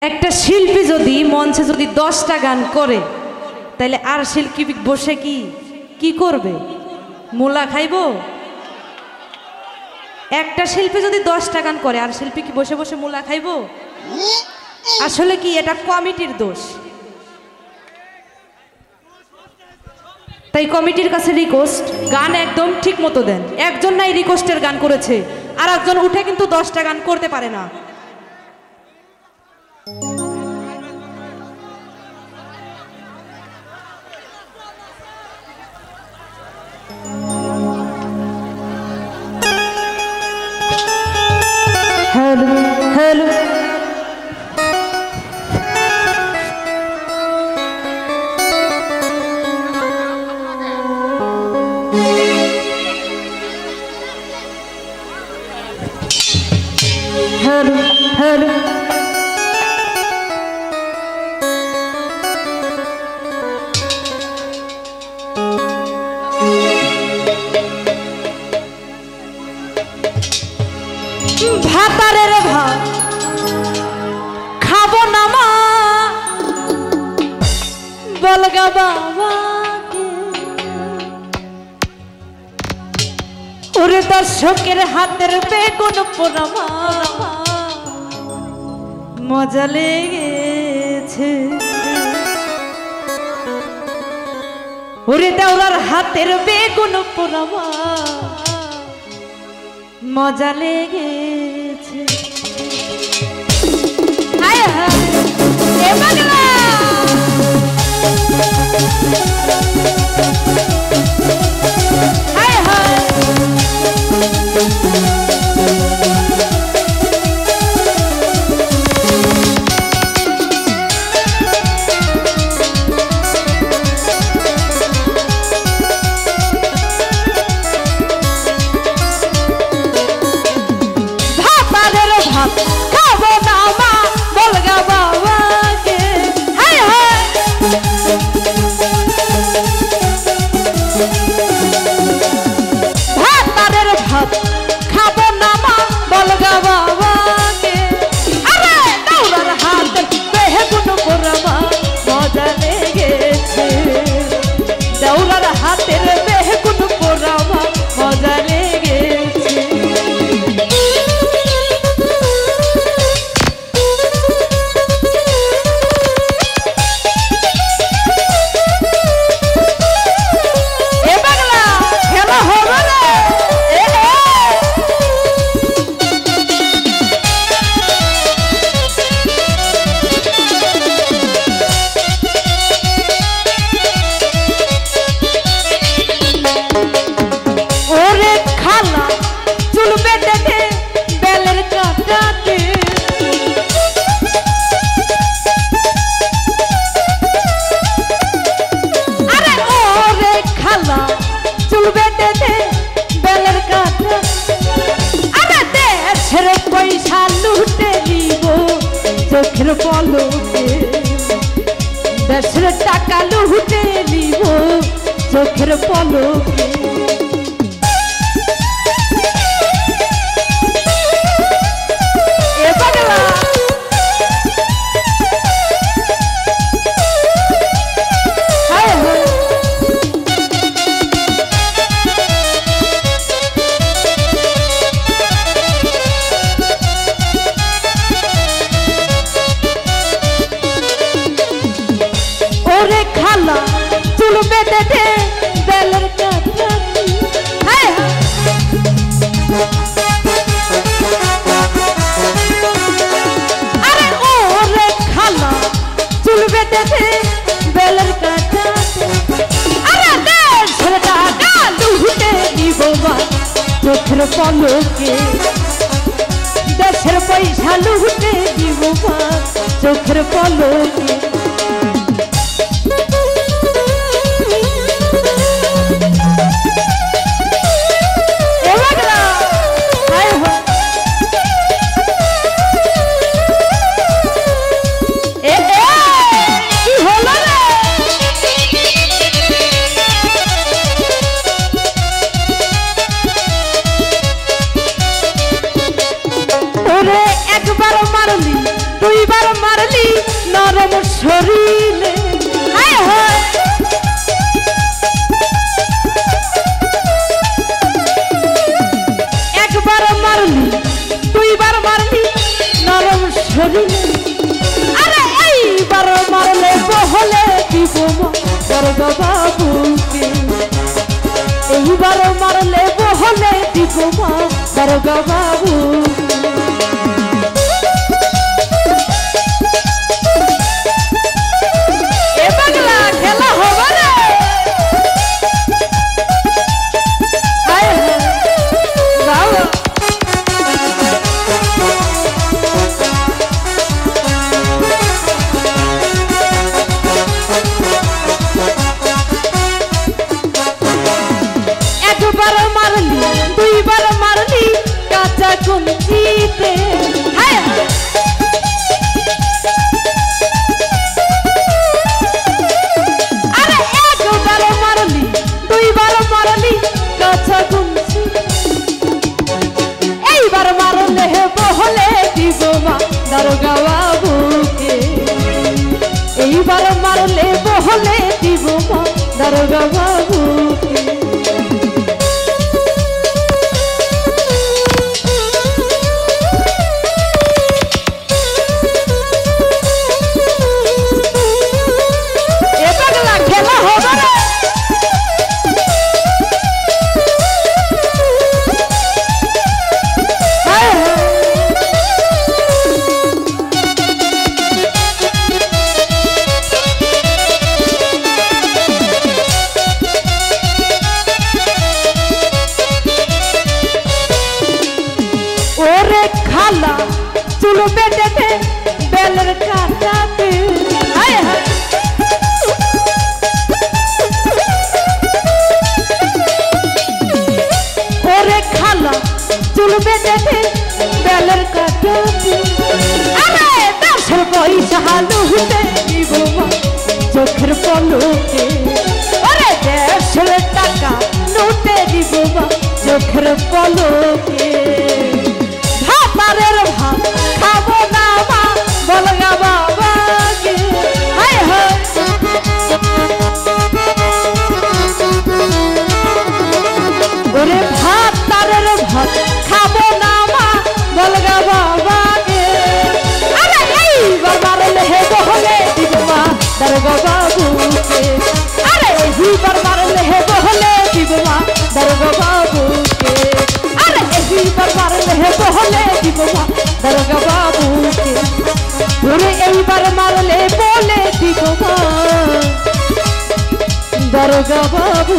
একটা শিল্পী যদি মঞ্চে যদি 10টা গান করে তাহলে আর শিল্পী বসে কি করবে? মোলা খাইবো? একটা শিল্পী যদি 10টা গান করে আর শিল্পী কি বসে বসে মোলা খাইবো? আসলে কি এটা কমিটির দোষ। তাই কমিটির কাছে রিকোয়েস্ট, গান একদম ঠিক মতো দেন। একজন নাই রিকোয়েস্টের গান করেছে, আর একজন উঠে কিন্তু 10টা গান করতে পারে না। হ্যালো হ্যালো হ্যালো হ্যালো ভাতারের ভাত খাবো না মা বলগা বাবা, ওরে দর্শকের হাতের বেগুন পোড়ামা মজা লেগেছে, ওরে দেওরার হাতের বেগুন পোড়ামা মজা লেগেছে। হায় হায় এ বাংলা, হায় হায় খাবো না মা বলগা বাবাকে, হায় হায় ভাতারের ভাত খাবো না মা বলগা বাবাকে, আরে দৌড়ার হাত বেগুন পোড়ামা মজা লেগেছে, দৌড়ার হাতের বেগুন পোড়ামা মজা লেগেছে। পয়সা লুটে নিব চোখের পলকে, দেশের টাকা লুটে নিব চোখের পলকে, এ পাগলা হায় হায় ওরে খালা চুল বেঁধে দে বেলের কাটা, হায় হায় আরে ওরে খালা চুল বেঁধে দে বেলের কাটা, আরে দেশের টাকা লুটে নিব মা চোখের পলকে, দেশের পয়সা লুটে নিব মা চোখের পলকে। একবার মারলি দুইবার মারলি শরীরে হায় হায় একবার মারলি দুইবার মারলি নরম শরীরে আরে এইবার মারলে বহলে দিব দরগা বাবুকে এইবার মারলে বহলে দিব দরগা বাবু এ পাগলা খেলা হবে রে হায় হায় বাবা একবার মারলি দুইবার মারলি কাঁচা কুঞ্চিতে হায় আরে একবার মারলি দুইবার মারলি কাঁচা কুঞ্চি এইবার মারলে বহলে দিব মা দরগা বাবুকে এইবার মারলে বহলে দিব মা দরগা বাবুকে ওরে খালা চুল বেঁধে বেলের কাটাতে হায় হায় ওরে খালা চুল বেঁধে বেলের কাটাতে আরে দশের পয়সা লুটে দিব চোখের পলকে ওরে 150 টাকা লুটে দিব চোখের পলকে ভাতারের ভাত খাবো না মা বলগা বাবাকে হায় হায় ওরে ভাতারের ভাত খাবো না মা বলগা বাবাকে আরে এইবার মারলে হে বহলে দিব মা দরগা বাবুকে আরে এইবার মারলে হে বহলে দিব মা দরগা বাবুকে আরে এইবার মারলে হে বহলে দিব মা দরগা বাবুকে ওরে এইবার মারলে বলে দিব মা দরগা বাবু